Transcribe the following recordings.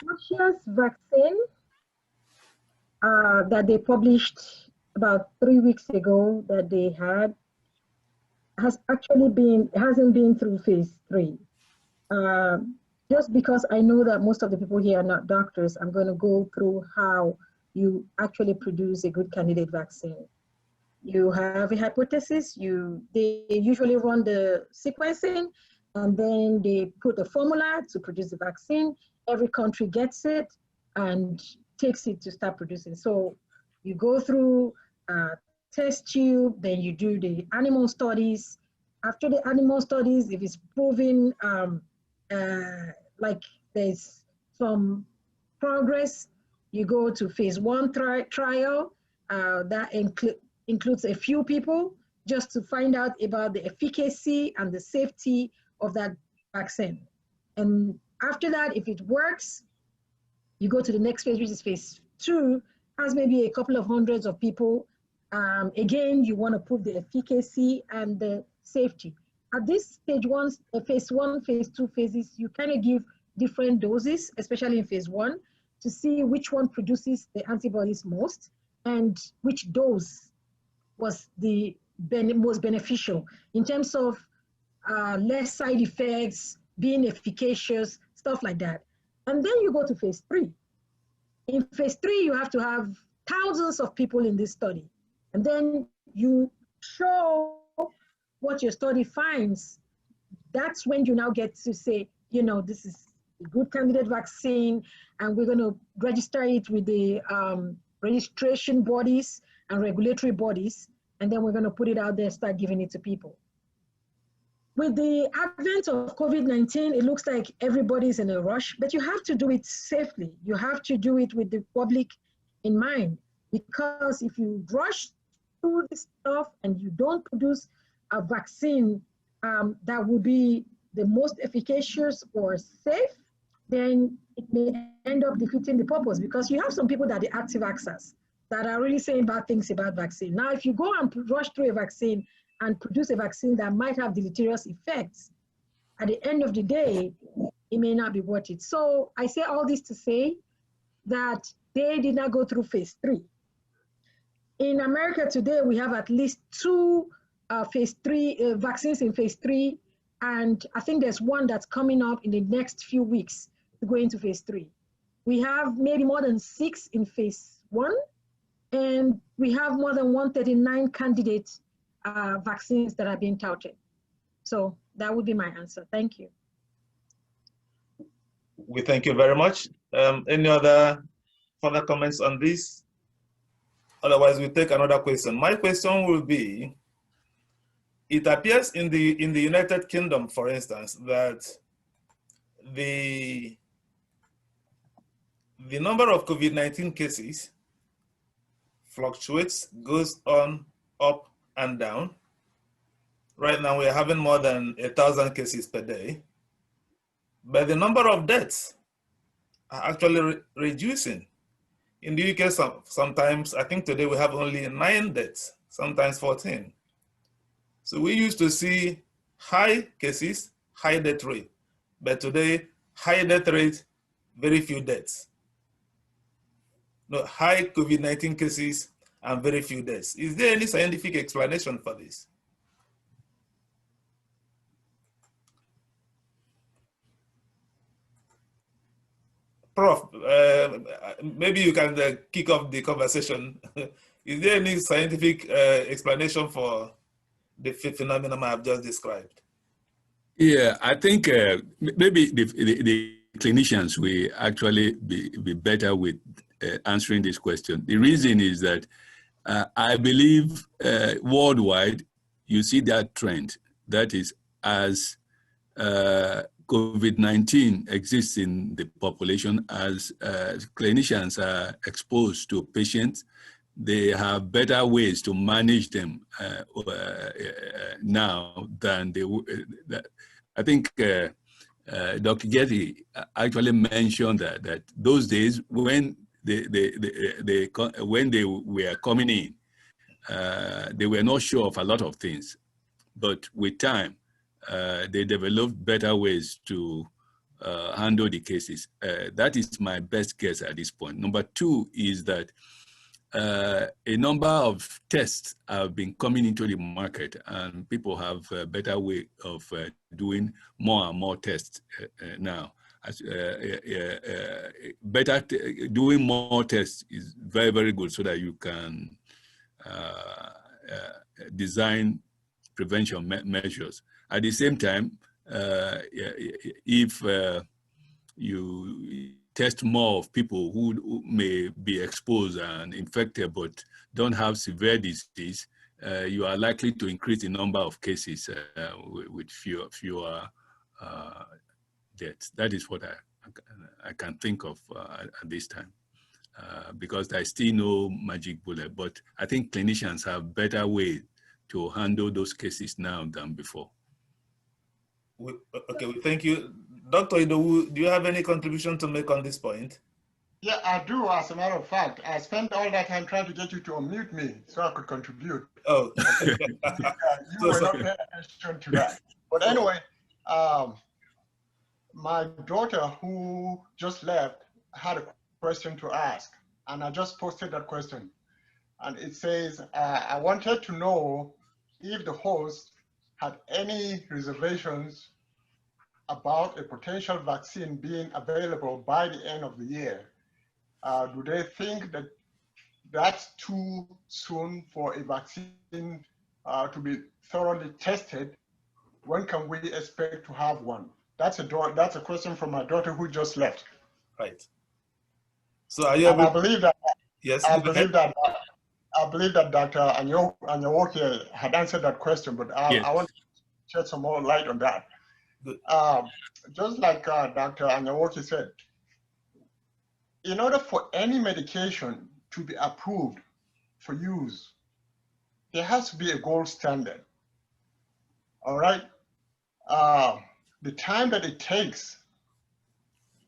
Russia's vaccine that they published about 3 weeks ago that they had hasn't been through phase 3. Just because I know that most of the people here are not doctors, I'm going to go through how you actually produce a good candidate vaccine. You have a hypothesis, they usually run the sequencing, and then they put a formula to produce the vaccine. Every country gets it and takes it to start producing. So you go through test tube, then you do the animal studies. After the animal studies, if it's proven like there's some progress, you go to phase 1 trial that includes a few people just to find out about the efficacy and the safety of that vaccine. And after that, if it works, you go to the next phase, which is phase 2, has maybe a couple of hundreds of people. Again, you want to prove the efficacy and the safety. At this stage, phase 1, phase 2 phases, you kind of give different doses, especially in phase 1, to see which one produces the antibodies most and which dose was the most beneficial in terms of less side effects, being efficacious, stuff like that. And then you go to phase 3. In phase 3, you have to have thousands of people in this study. And then you show what your study finds. That's when you now get to say, this is a good candidate vaccine, and we're going to register it with the registration bodies and regulatory bodies, and then we're going to put it out there, start giving it to people. With the advent of COVID-19, it looks like everybody's in a rush, but you have to do it safely. You have to do it with the public in mind, because if you rush through this stuff and you don't produce a vaccine that will be the most efficacious or safe, then it may end up defeating the purpose, because you have some people that are active access that are really saying bad things about vaccine. Now, if you go and rush through a vaccine and produce a vaccine that might have deleterious effects, at the end of the day, it may not be worth it. So I say all this to say that they did not go through phase 3. In America today, we have at least 2 phase 3 vaccines in phase 3, and I think there's one that's coming up in the next few weeks to go into phase 3. We have maybe more than 6 in phase 1, and we have more than 139 candidate vaccines that are being touted. So that would be my answer. Thank you. We thank you very much. Any other further comments on this? Otherwise, we'll take another question. My question will be, it appears in the United Kingdom, for instance, that the number of COVID-19 cases fluctuates, goes on, up and down. Right now, we are having more than 1,000 cases per day, but the number of deaths are actually reducing. In the UK, sometimes, I think today we have only 9 deaths, sometimes 14. So we used to see high cases, high death rate, but today, high death rate, very few deaths. No, high COVID-19 cases and very few deaths. Is there any scientific explanation for this? Prof, maybe you can kick off the conversation. Is there any scientific explanation for the phenomenon I have just described? Yeah, I think maybe the clinicians will actually be better with answering this question. The reason is that I believe worldwide, you see that trend. That is, as COVID-19 exists in the population, as clinicians are exposed to patients, they have better ways to manage them now than they would. I think Dr. Gertie actually mentioned that those days when when they were coming in, they were not sure of a lot of things, but with time, they developed better ways to handle the cases. That is my best guess at this point. Number two is that a number of tests have been coming into the market, and people have a better way of doing more and more tests now. Doing more tests is very, very good, so that you can design prevention measures. At the same time, if you test more of people who may be exposed and infected but don't have severe disease, you are likely to increase the number of cases with fewer deaths. That is what I can think of at this time, because there's still no magic bullet, but I think clinicians have better ways to handle those cases now than before. Okay, thank you. Dr. Idowu, do you have any contribution to make on this point? Yeah, I do. As a matter of fact, I spent all that time trying to get you to unmute me so I could contribute. Oh, you were not paying attention to that. But anyway, my daughter who just left had a question to ask, and I just posted that question. And it says, I wanted to know if the host had any reservations about a potential vaccine being available by the end of the year. Do they think that that's too soon for a vaccine to be thoroughly tested? When can we expect to have one? That's a question from my daughter who just left. Right. So are you able? I believe that. Yes. I believe that Dr. Anyanwoke had answered that question, but I want to shed some more light on that. Just like Dr. Anyanwoke said, in order for any medication to be approved for use, there has to be a gold standard. All right? The time that it takes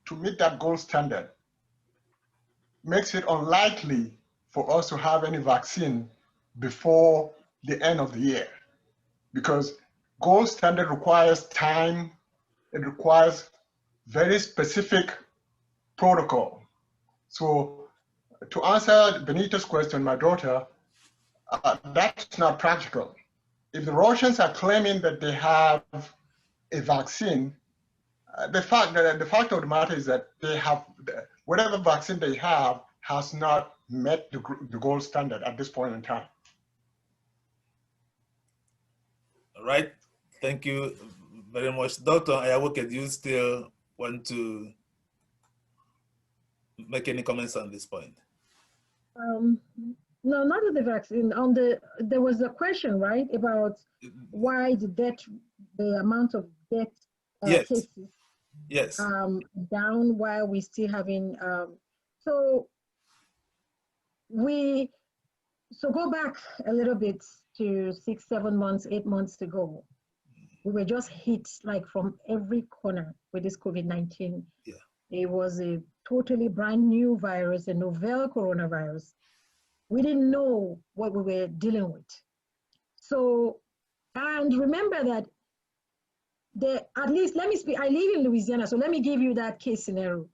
to meet that gold standard makes it unlikely for us to have any vaccine before the end of the year, because gold standard requires time. It requires very specific protocol. So to answer Benita's question, my daughter, that's not practical. If the Russians are claiming that they have a vaccine, the fact of the matter is that they have, whatever vaccine they have has not met the gold standard at this point in time. All right, thank you very much. Dr. Anyanwoke, do you still want to make any comments on this point? No, not on the vaccine. There was a question, right, about why the amount of death cases down while we're still having. So go back a little bit to 6, 7 months, 8 months ago. We were just hit like from every corner with this COVID-19. Yeah. It was a totally brand new virus, a novel coronavirus. We didn't know what we were dealing with. So, and remember that at least, let me speak, I live in Louisiana, so let me give you that case scenario.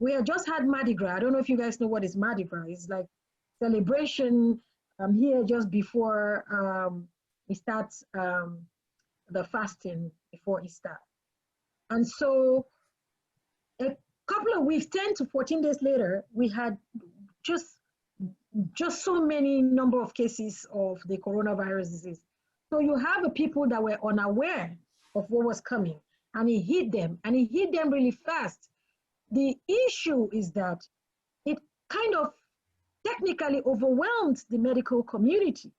We have just had Mardi Gras. I don't know if you guys know what is Mardi Gras. It's like celebration here just before we start the fasting before Easter. And so a couple of weeks, 10 to 14 days later, we had just so many number of cases of the coronavirus disease. So you have the people that were unaware of what was coming, and it hit them, and it hit them really fast. The issue is that it kind of technically overwhelmed the medical community.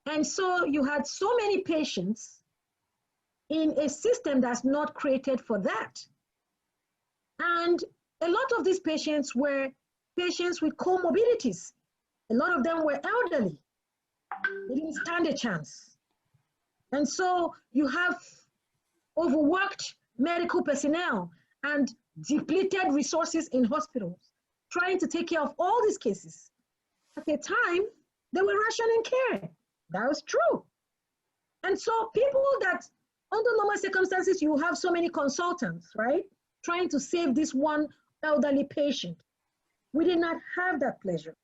And so you had so many patients in a system that's not created for that. And a lot of these patients were patients with comorbidities. A lot of them were elderly. They didn't stand a chance. And so you have overworked medical personnel and depleted resources in hospitals trying to take care of all these cases. At the time, they were rationing care. That was true. And so people that under normal circumstances, you have so many consultants, right? Trying to save this one elderly patient. We did not have that pleasure.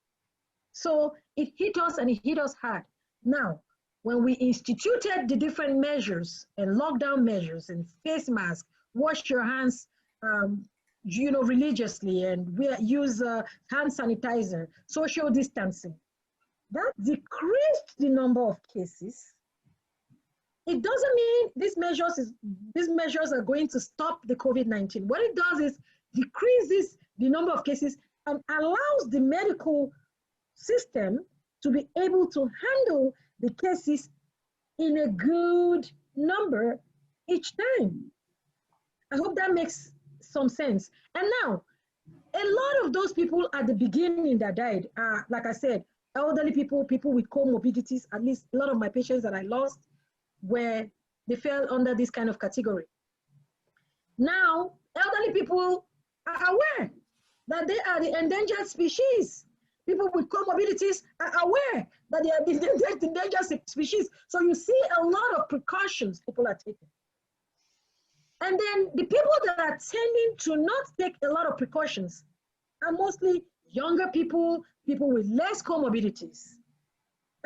So it hit us, and it hit us hard. Now, when we instituted the different measures and lockdown measures and face masks, wash your hands, religiously, and use hand sanitizer, social distancing, that decreased the number of cases. It doesn't mean these measures are going to stop the COVID-19. What it does is decreases the number of cases and allows the medical system to be able to handle the cases in a good number each time. I hope that makes some sense. And now, a lot of those people at the beginning that died are, like I said, elderly people, people with comorbidities. At least a lot of my patients that I lost, where they fell under this kind of category. Now, elderly people are aware that they are the endangered species. People with comorbidities are aware that they are the endangered species. So you see a lot of precautions people are taking. And then the people that are tending to not take a lot of precautions are mostly younger people, people with less comorbidities.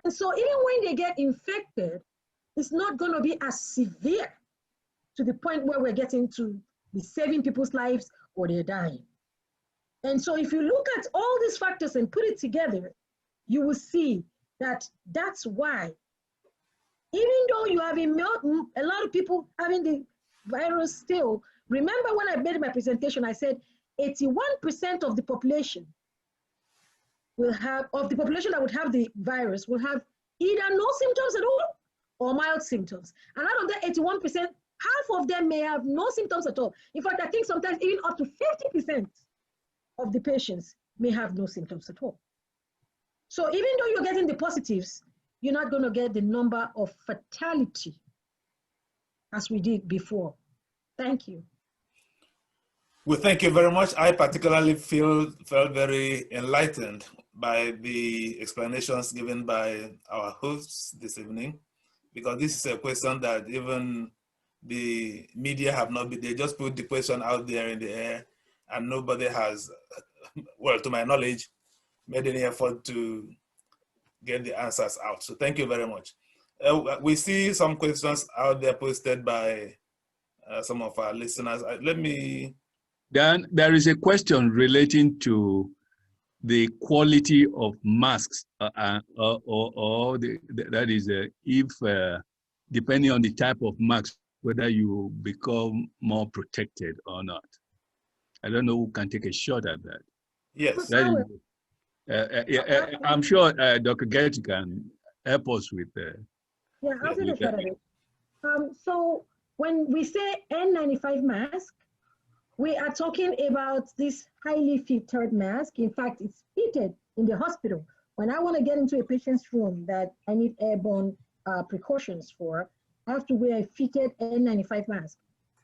And so even when they get infected, it's not going to be as severe to the point where we're getting to be saving people's lives or they're dying. And so if you look at all these factors and put it together, you will see that that's why, even though you have a lot of people having the virus still, remember when I made my presentation, I said 81% of the population will have, of the population that would have the virus will have either no symptoms at all or mild symptoms. And out of that 81%, half of them may have no symptoms at all. In fact, I think sometimes even up to 50% of the patients may have no symptoms at all. So even though you're getting the positives, you're not going to get the number of fatality as we did before. Thank you. Well, thank you very much. I particularly felt very enlightened by the explanations given by our hosts this evening, because this is a question that even the media have not been, they just put the question out there in the air and nobody has, well, to my knowledge, made any effort to get the answers out. So thank you very much. We see some questions out there posted by some of our listeners. Let me... Dan, there is a question relating to the quality of masks, that is, if depending on the type of mask, whether you become more protected or not. I don't know who can take a shot at that. Yes. That is, I'm sure Dr. Gertie can help us with yeah, I'll take a shot at it. So when we say N95 mask, we are talking about this highly filtered mask. In fact, it's fitted in the hospital. When I want to get into a patient's room that I need airborne precautions for, I have to wear a fitted N95 mask.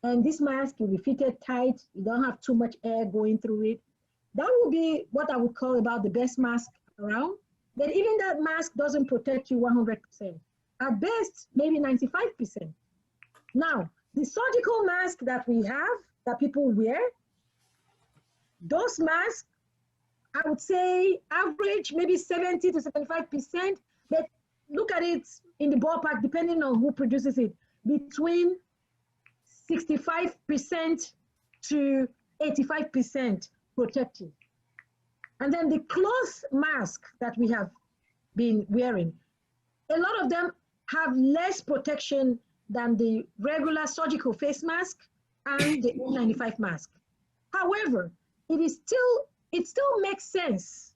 And this mask will be fitted tight. You don't have too much air going through it. That would be what I would call about the best mask around. But even that mask doesn't protect you 100%. At best, maybe 95%. Now, the surgical mask that we have, that people wear, those masks, I would say average maybe 70 to 75%, but look at it in the ballpark, depending on who produces it, between 65% to 85% protective. And then the cloth mask that we have been wearing, a lot of them have less protection than the regular surgical face mask and the N95 mask. However, it still makes sense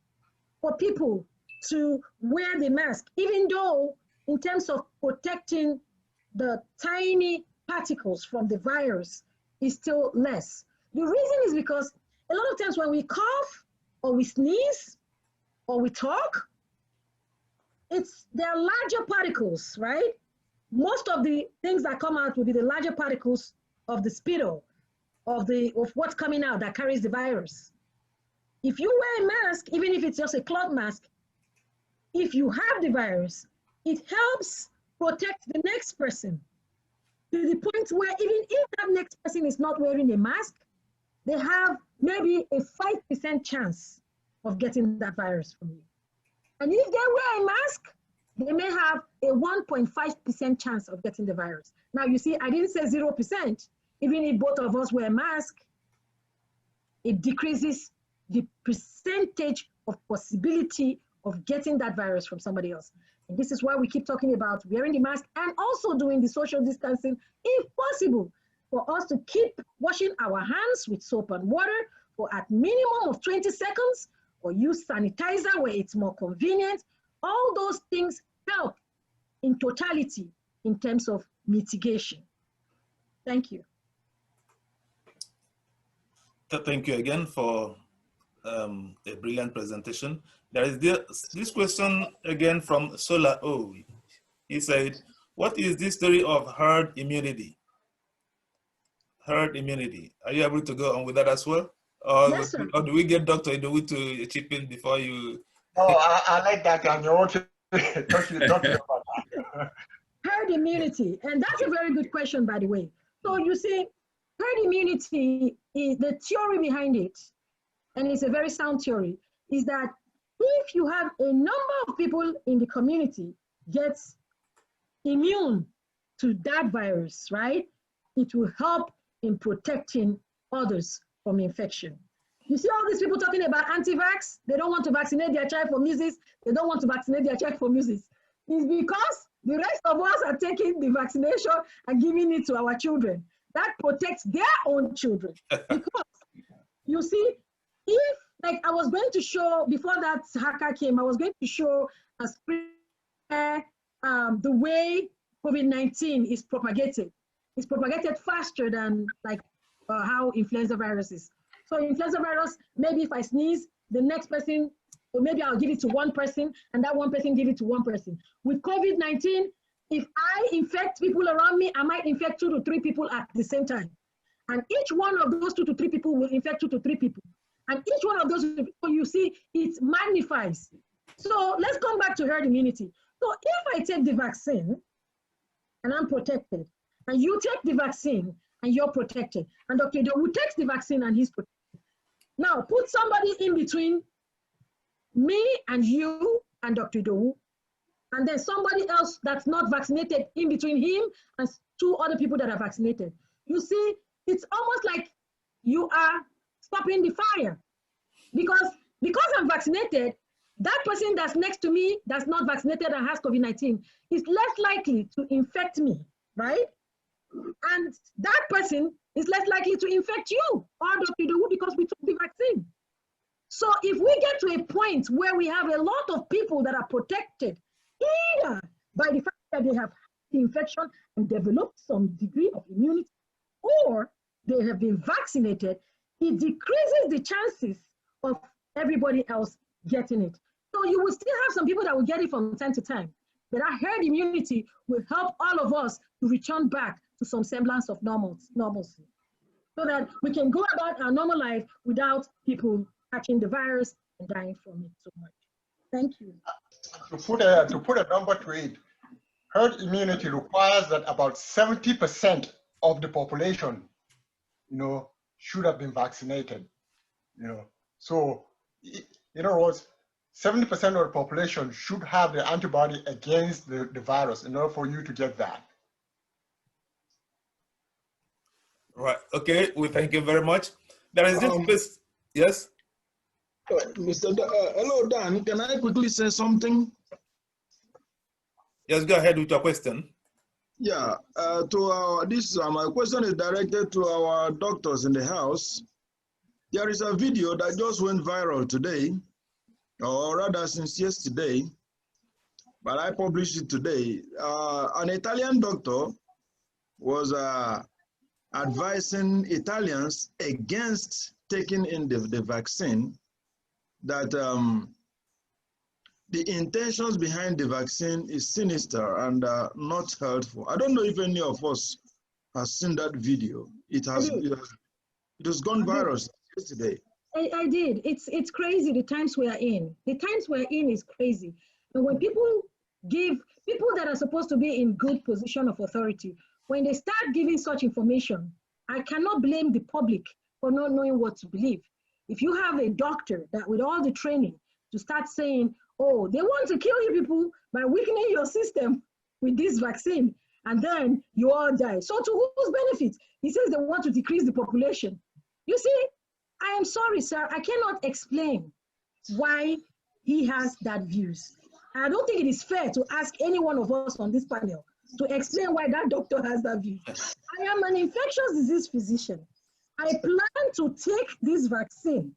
for people to wear the mask, even though in terms of protecting the tiny particles from the virus is still less. The reason is because a lot of times when we cough or we sneeze or we talk, there are larger particles, right? Most of the things that come out will be the larger particles of the spittle, of what's coming out that carries the virus. If you wear a mask, even if it's just a cloth mask, if you have the virus, it helps protect the next person. to the point where even if that next person is not wearing a mask, they have maybe a 5% chance of getting that virus from you. And if they wear a mask, they may have a 1.5% chance of getting the virus. Now, you see, I didn't say 0%. Even if both of us wear a mask, it decreases the percentage of possibility of getting that virus from somebody else. And this is why we keep talking about wearing the mask and also doing the social distancing, if possible, for us to keep washing our hands with soap and water for at minimum of 20 seconds, or use sanitizer where it's more convenient. All those things help in totality in terms of mitigation. Thank you. Thank you again for a brilliant presentation. There is this question again from Sola O. He said, what is this story of herd immunity? Herd immunity. Are you able to go on with that as well? Or, yes, sir. Or do we get Dr. Idowu to chip in before you? No, I like that. And you're talking about that. Herd immunity, and that's a very good question, by the way. So you see, herd immunity, is the theory behind it, and it's a very sound theory, is that if you have a number of people in the community get immune to that virus, right, it will help in protecting others from infection. You see all these people talking about anti-vax, they don't want to vaccinate their child for measles, they don't want to vaccinate their child for measles. It's because the rest of us are taking the vaccination and giving it to our children. That protects their own children. Because you see, if, like I was going to show, before that hacker came, I was going to show a screen the way COVID-19 is propagated. It's propagated faster than like how influenza virus is. So influenza virus, maybe if I sneeze, the next person, or maybe I'll give it to one person, and that one person give it to one person. With COVID-19, if I infect people around me, I might infect 2 to 3 people at the same time. And each one of those 2 to 3 people will infect 2 to 3 people. And each one of those, you see, it magnifies. So let's come back to herd immunity. So if I take the vaccine and I'm protected, and you take the vaccine and you're protected, and Dr. Idowu takes the vaccine and he's protected. Now put somebody in between me and you and Dr. Idowu, and then somebody else that's not vaccinated in between him and 2 other people that are vaccinated. You see, it's almost like you are stopping the fire. Because I'm vaccinated, that person that's next to me that's not vaccinated and has COVID-19 is less likely to infect me, right? And that person is less likely to infect you or Dr. Idowu because we took the vaccine. So if we get to a point where we have a lot of people that are protected, either by the fact that they have the infection and developed some degree of immunity, or they have been vaccinated, it decreases the chances of everybody else getting it. So you will still have some people that will get it from time to time, but our herd immunity will help all of us to return back to some semblance of normalcy, so that we can go about our normal life without people catching the virus and dying from it so much. Thank you. To put a number to it, herd immunity requires that about 70% of the population, should have been vaccinated. So in other words, 70% of the population should have the antibody against the virus in order for you to get that. Right. Okay. We thank you very much. There is this yes. Hello, Dan. Can I quickly say something? Yes, go ahead with your question. Yeah. My question is directed to our doctors in the house. There is a video that just went viral today, or rather since yesterday, but I published it today. An Italian doctor was advising Italians against taking in the vaccine, that the intentions behind the vaccine is sinister and not helpful. I don't know if any of us has seen that video. It has gone viral yesterday. I did. It's crazy the times we are in. The times we're in is crazy. And when people that are supposed to be in good position of authority, when they start giving such information, I cannot blame the public for not knowing what to believe. If you have a doctor that with all the training to start saying, oh, they want to kill you people by weakening your system with this vaccine, and then you all die. So to whose benefit? He says they want to decrease the population. You see, I am sorry, sir, I cannot explain why he has that views. I don't think it is fair to ask any one of us on this panel to explain why that doctor has that view. I am an infectious disease physician. I plan to take this vaccine.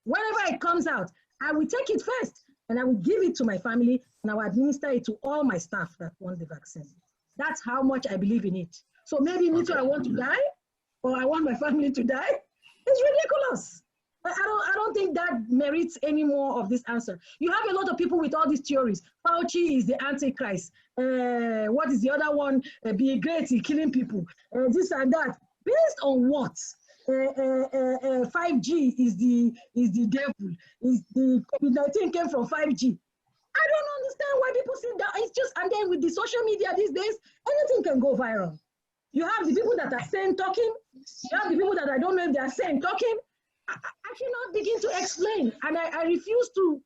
Whenever it comes out, I will take it first and I will give it to my family and I will administer it to all my staff that want the vaccine. That's how much I believe in it. So maybe me too, I want to die, or I want my family to die. It's ridiculous. I don't think that merits any more of this answer. You have a lot of people with all these theories. Fauci is the Antichrist. What is the other one? Bill Gates killing people. This and that. Based on what? 5G is the devil. Is the COVID-19 came from 5G? I don't understand why people see that. It's just, and then with the social media these days, anything can go viral. You have the people that are saying talking. You have the people that I don't know if they are saying talking. I cannot begin to explain, and I refuse to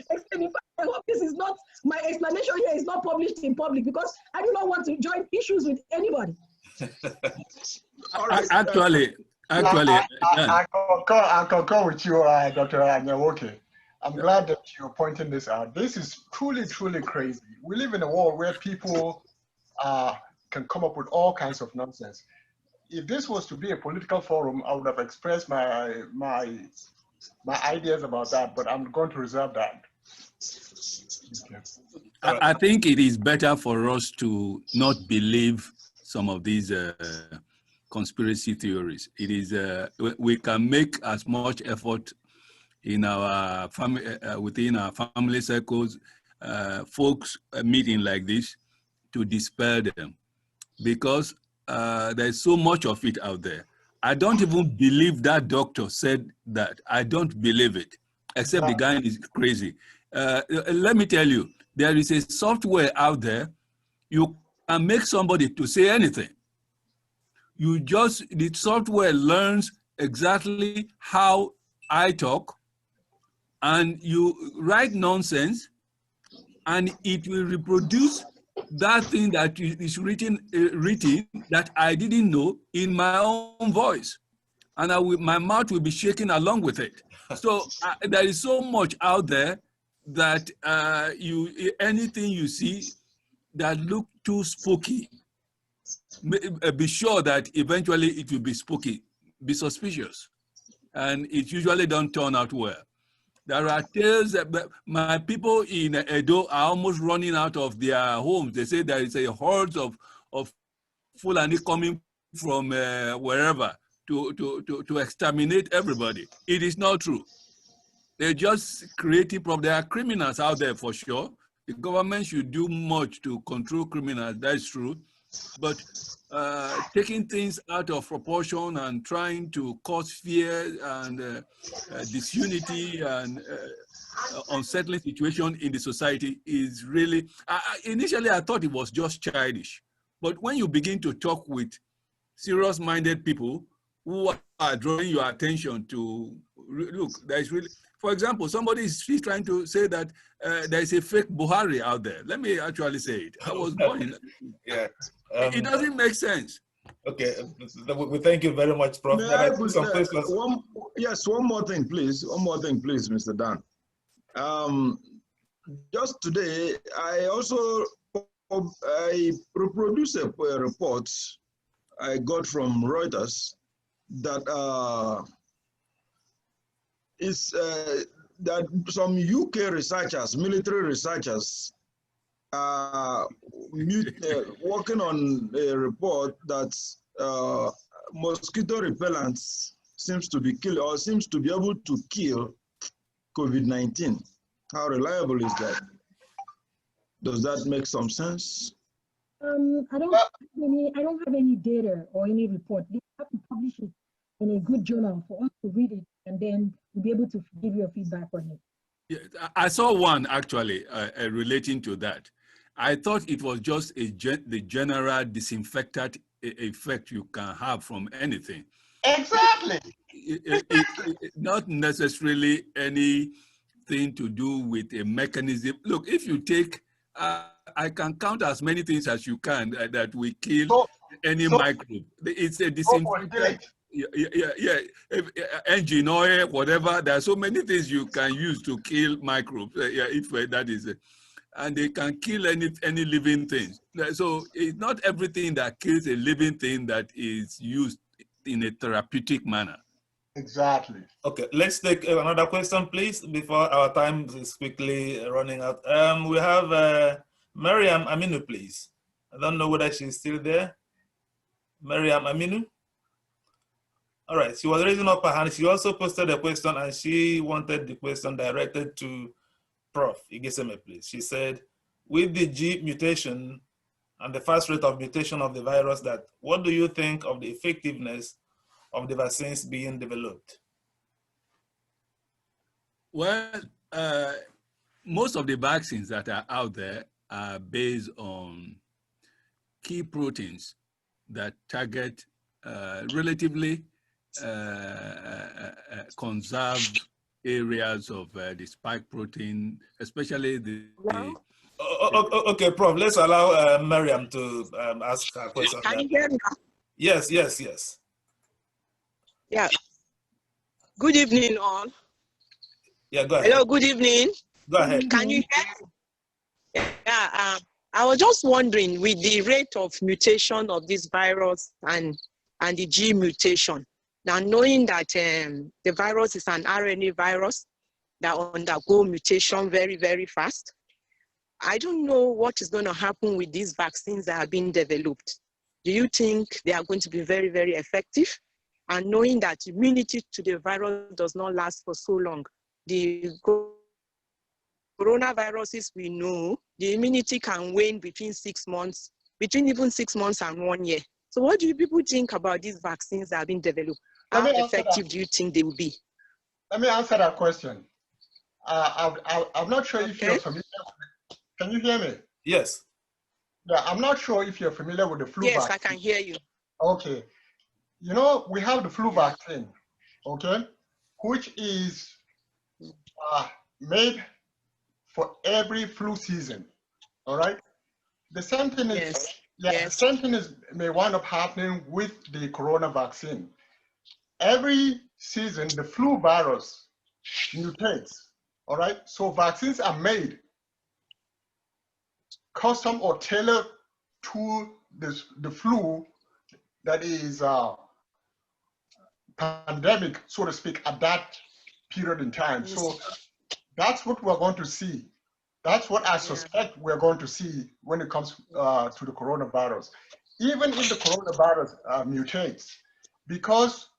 explain. I hope this is not, my explanation here is not published in public, because I do not want to join issues with anybody. All right. Actually, I concur with you, Dr. Anyanwoke. I'm glad that you're pointing this out. This is truly, truly crazy. We live in a world where people can come up with all kinds of nonsense. If this was to be a political forum, I would have expressed my ideas about that, but I'm going to reserve that. Okay. I think it is better for us to not believe some of these conspiracy theories. It is we can make as much effort in our family, within our family circles, folks meeting like this, to dispel them, because there's so much of it out there. I don't even believe that doctor said that. I don't believe it, except the guy is crazy. Let me tell you, there is a software out there. You can make somebody to say anything. The software learns exactly how I talk, and you write nonsense, and it will reproduce that thing that is written that I didn't know in my own voice, and my mouth will be shaking along with it. So there is so much out there that anything you see that look too spooky, be sure that eventually it will be spooky. Be suspicious, and it usually don't turn out well. There are tales that my people in Edo are almost running out of their homes. They say there is a horde of Fulani coming from wherever to exterminate everybody. It is not true. They're just creative problems. There are criminals out there for sure. The government should do much to control criminals, that's true. But taking things out of proportion and trying to cause fear and disunity and unsettling situation in the society is really, initially I thought it was just childish. But when you begin to talk with serious-minded people who are drawing your attention to, look, there's really, for example, somebody is trying to say that there is a fake Buhari out there. Let me actually say it. I was born in. Yeah. It doesn't make sense. Okay, we thank you very much, Prof. One more thing, please. One more thing, please, Mr. Dan. Just today, I also produced a report I got from Reuters that that some UK researchers, military researchers, working on a report that mosquito repellents seems to be able to kill COVID-19. How reliable is that? Does that make some sense? I don't have any data or any report. They have to publish it in a good journal for us to read it, and then we'll be able to give you a feedback on it. Yeah, I saw one actually relating to that. I thought it was just the general disinfectant effect you can have from anything. Exactly. Not necessarily anything to do with a mechanism. Look, if you take, I can count as many things as you can that will kill any microbe. It's a disinfectant. Yeah. Engine oil, whatever. There are so many things you can use to kill microbes. If that is and they can kill any living things. So it's not everything that kills a living thing that is used in a therapeutic manner. Exactly. Okay, let's take another question, please, before our time is quickly running out. We have Mariam Aminu, please. I don't know whether she's still there. Mariam Aminu? All right, she was raising up her hand. She also posted a question, and she wanted the question directed to Prof. Igietseme, please. She said, with the G mutation and the fast rate of mutation of the virus, what do you think of the effectiveness of the vaccines being developed? Well, most of the vaccines that are out there are based on key proteins that target relatively conserved areas of the spike protein, especially the okay, Prof, let's allow Mariam to ask her question. Can you hear me? Yes. Yeah. Good evening, all. Yeah, go ahead. Hello, good evening. Go ahead. Can you hear me? Yeah, I was just wondering, with the rate of mutation of this virus and the G mutation, now knowing that the virus is an RNA virus that undergo mutation very, very fast, I don't know what is going to happen with these vaccines that are being developed. Do you think they are going to be very, very effective? And knowing that immunity to the virus does not last for so long, the coronaviruses we know, the immunity can wane between 6 months, between even 6 months and 1 year. So what do you people think about these vaccines that have been developed? How effective do you think they will be? Let me answer that question. I'm not sure if you're familiar with it. Can you hear me? Yes. Yeah, I'm not sure if you're familiar with the flu vaccine. Yes, I can hear you. Okay. You know, we have the flu vaccine, okay, which is made for every flu season, all right? The same thing is, the same thing may wind up happening with the corona vaccine. Every season, the flu virus mutates, all right? So vaccines are made custom or tailored to the flu that is pandemic, so to speak, at that period in time. So that's what we're going to see. That's what I suspect we're going to see when it comes to the coronavirus. Even if the coronavirus mutates, because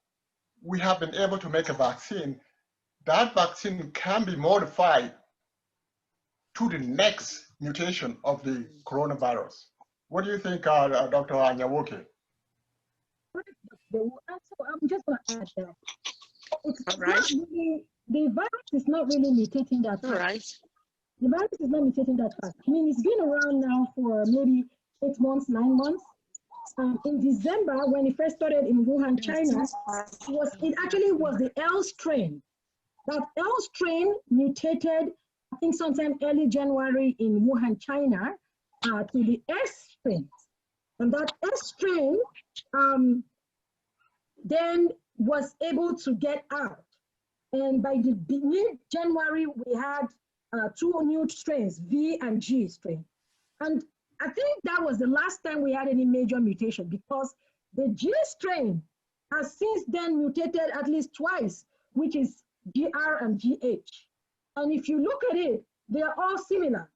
we have been able to make a vaccine, that vaccine can be modified to the next mutation of the coronavirus. What do you think, Dr. Anyanwoke? I'm just going to add that. It's right. not really, the virus is not really mutating that fast. Right. The virus is not mutating that fast. I mean, it's been around now for maybe 8 months, 9 months. In December, when it first started in Wuhan, China, it actually was the L strain. That L strain mutated, I think sometime early January in Wuhan, China, to the S strain. And that S strain then was able to get out. And by the mid-January, we had 2 new strains, V and G strain. And I think that was the last time we had any major mutation, because the G strain has since then mutated at least twice, which is GR and GH. And if you look at it, they are all similar.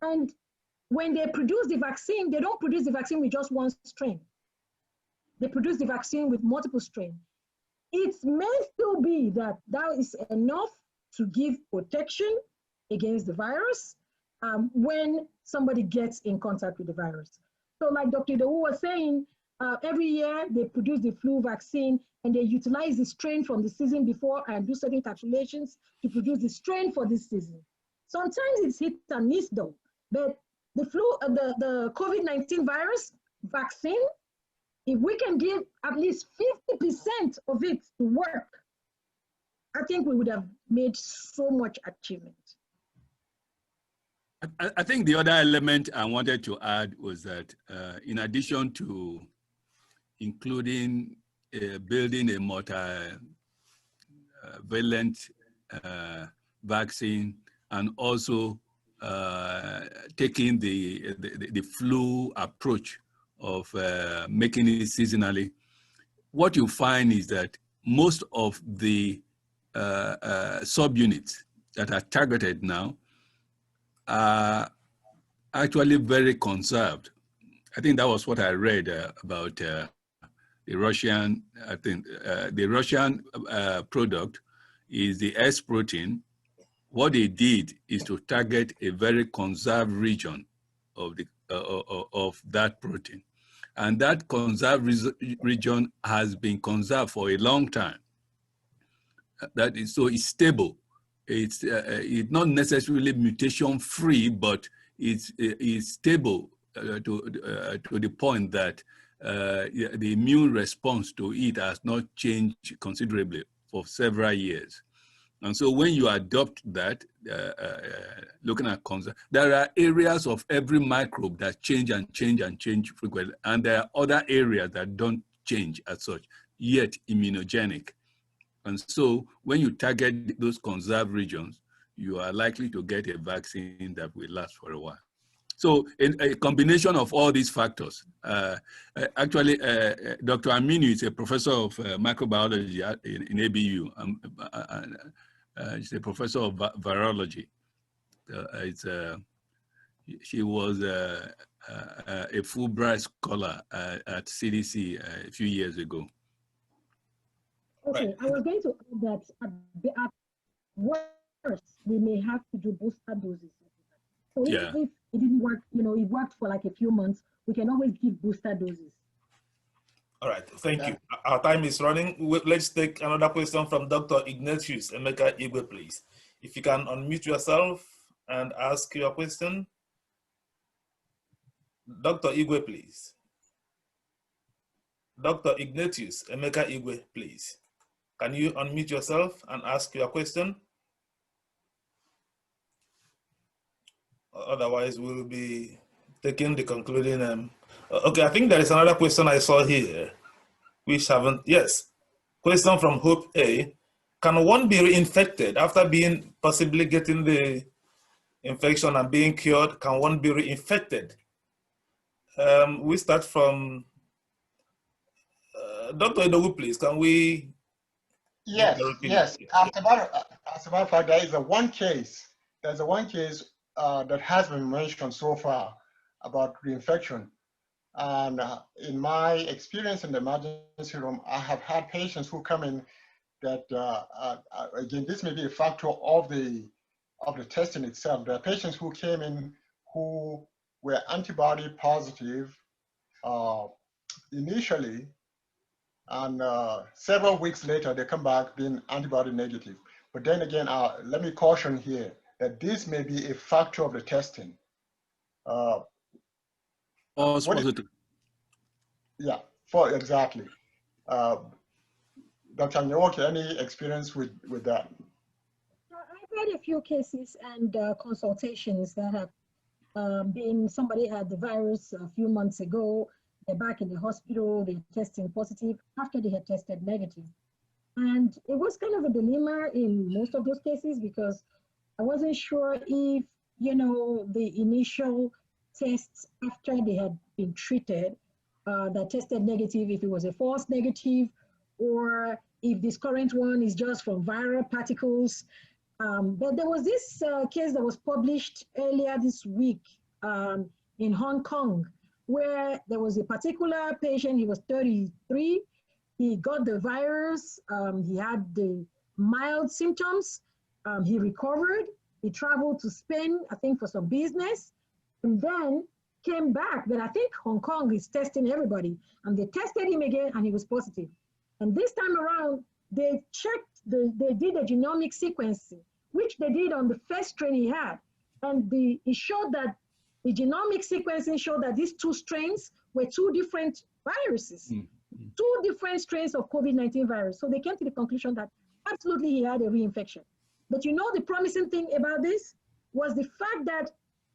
And when they produce the vaccine, they don't produce the vaccine with just one strain. They produce the vaccine with multiple strains. It may still be that that is enough to give protection against the virus when somebody gets in contact with the virus. So like Dr. Idowu was saying, every year they produce the flu vaccine and they utilize the strain from the season before and do certain calculations to produce the strain for this season. Sometimes it's hit and miss though, but the COVID-19 virus vaccine, if we can give at least 50% of it to work, I think we would have made so much achievement. I think the other element I wanted to add was that in addition to including building a multivalent vaccine and also taking the flu approach of making it seasonally, what you find is that most of the subunits that are targeted now are actually very conserved. I think that was what I read about the Russian. I think the Russian product is the S protein. What they did is to target a very conserved region of the of that protein, and that conserved region has been conserved for a long time. That is, so it's stable. It's not necessarily mutation free, but it's stable to the point that the immune response to it has not changed considerably for several years. And so when you adopt that, looking at concept, there are areas of every microbe that change and change and change frequently, and there are other areas that don't change as such, yet immunogenic. And so when you target those conserved regions, you are likely to get a vaccine that will last for a while. So in a combination of all these factors, actually, Dr. Aminu is a professor of microbiology in ABU. She's a professor of virology. She was a Fulbright scholar at CDC a few years ago. Okay, I was going to add that at worst, we may have to do booster doses. So if it didn't work, it worked for like a few months, we can always give booster doses. All right, thank you. Our time is running. Let's take another question from Dr. Ignatius Emeka Igwe, please. If you can unmute yourself and ask your question. Dr. Igwe, please. Dr. Ignatius Emeka Igwe, please. Can you unmute yourself and ask your question? Otherwise, we'll be taking the concluding. Okay, I think there is another question I saw here, which haven't. Yes, question from Hope A. Can one be reinfected after possibly getting the infection and being cured? Can one be reinfected? We start from Dr. Edowu, please. Can we? Yes. As a matter of fact, there is one case. There's one case that has been mentioned so far about reinfection. And in my experience in the emergency room, I have had patients who come in that, again, this may be a factor of the testing itself. There are patients who came in who were antibody positive initially, and several weeks later, they come back being antibody negative. But then again, let me caution here that this may be a factor of the testing. False positive. Yeah, exactly. Dr. Anyanwoke, any experience with that? I've had a few cases and consultations that have somebody had the virus a few months ago, they're back in the hospital, they're testing positive after they had tested negative. And it was kind of a dilemma in most of those cases because I wasn't sure if, the initial tests after they had been treated that tested negative, if it was a false negative, or if this current one is just from viral particles. But there was this case that was published earlier this week in Hong Kong, where there was a particular patient, he was 33, he got the virus, he had the mild symptoms, he recovered, he traveled to Spain, I think for some business, and then came back. But I think Hong Kong is testing everybody, and they tested him again and he was positive. And this time around, they checked, they did a genomic sequencing, which they did on the first strain he had. And it showed that The genomic sequencing showed that these two strains were two different viruses, two different strains of COVID-19 virus. So they came to the conclusion that absolutely he had a reinfection. But you know, the promising thing about this was the fact that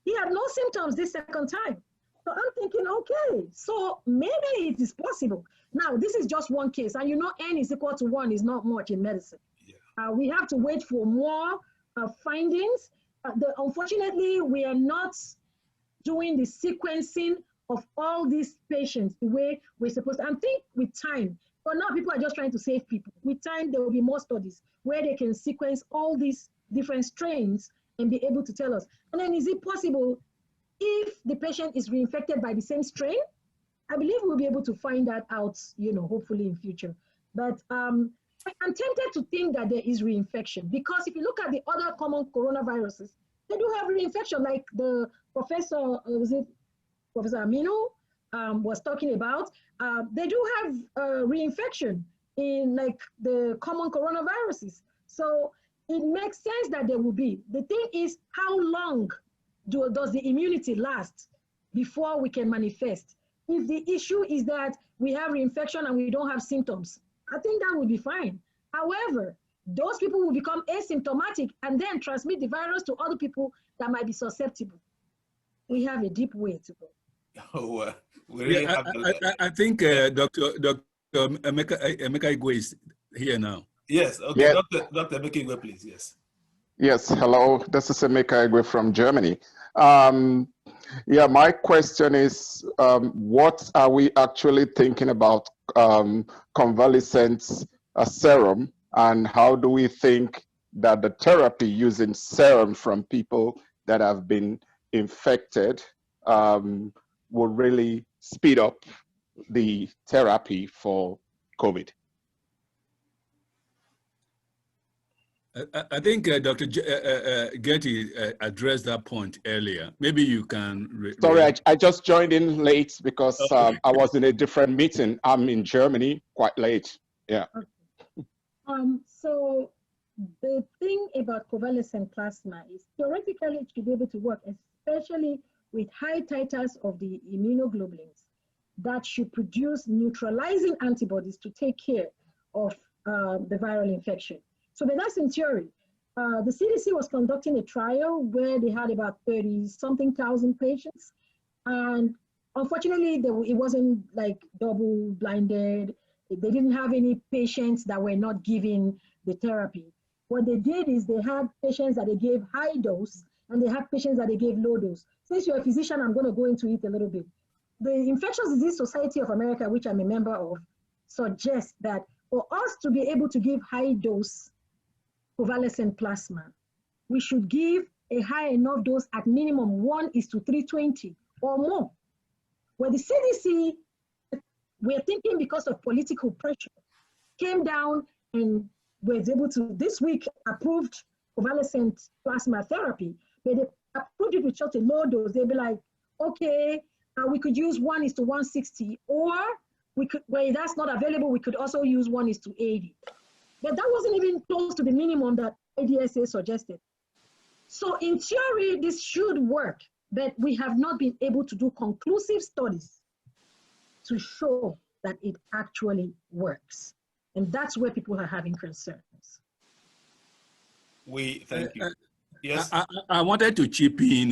he had no symptoms this second time. So I'm thinking, okay, so maybe it is possible. Now, this is just one case, and you know, n is equal to 1 is not much in medicine. Yeah. We have to wait for more findings. Unfortunately, we are not doing the sequencing of all these patients the way we're supposed to. I think with time, but now people are just trying to save people. With time, there will be more studies where they can sequence all these different strains and be able to tell us. And then is it possible if the patient is reinfected by the same strain? I believe we'll be able to find that out, you know, hopefully in future. But I'm tempted to think that there is reinfection, because if you look at the other common coronaviruses, they do have reinfection, like the professor, was it Professor Aminu was talking about. They do have reinfection in like the common coronaviruses. So it makes sense that there will be. The thing is, how long does the immunity last before we can manifest? If the issue is that we have reinfection and we don't have symptoms, I think that would be fine. However, those people will become asymptomatic and then transmit the virus to other people that might be susceptible. We have a deep way to go. Oh, we really have I think Dr. Emeka Igwe is here now. Yes, okay, yeah. Dr. Emeka Igwe, please, yes. Yes, hello, this is Emeka Igwe from Germany. Yeah, my question is, what are we actually thinking about convalescent serum, and how do we think that the therapy using serum from people that have been infected will really speed up the therapy for COVID? I think Dr. Gertie addressed that point earlier. Maybe you can... Sorry, I just joined in late because I was in a different meeting. I'm in Germany, quite late. Yeah. Okay. So the thing about convalescent plasma is theoretically it should be able to work, especially with high titers of the immunoglobulins that should produce neutralizing antibodies to take care of the viral infection. So but that's in theory. The CDC was conducting a trial where they had about 30-something thousand patients. And unfortunately, it wasn't like double-blinded. They didn't have any patients that were not given the therapy. What they did is they had patients that they gave high dose, and they had patients that they gave low dose. Since you're a physician, I'm going to go into it a little bit. The Infectious Disease Society of America, which I'm a member of, suggests that for us to be able to give high dose convalescent plasma, we should give a high enough dose at minimum 1:320 or more. Where the CDC, we're thinking because of political pressure, came down and was able to, this week, approved convalescent plasma therapy, but they approved it with such a low dose. They'd be like, okay, we could use 1:160, or we could, where that's not available, we could also use 1:80. But that wasn't even close to the minimum that IDSA suggested. So in theory, this should work, but we have not been able to do conclusive studies to show that it actually works. And that's where people are having concerns. We thank you. Yes. I wanted to chip in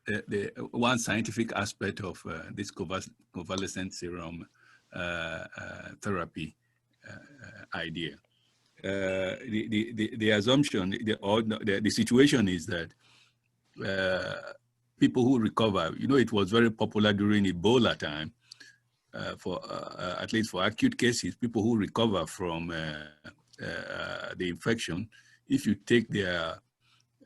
the one scientific aspect of this convalescent serum therapy idea. The assumption, the situation is that people who recover, you know, it was very popular during Ebola time, for at least for acute cases, people who recover from the infection, if you take their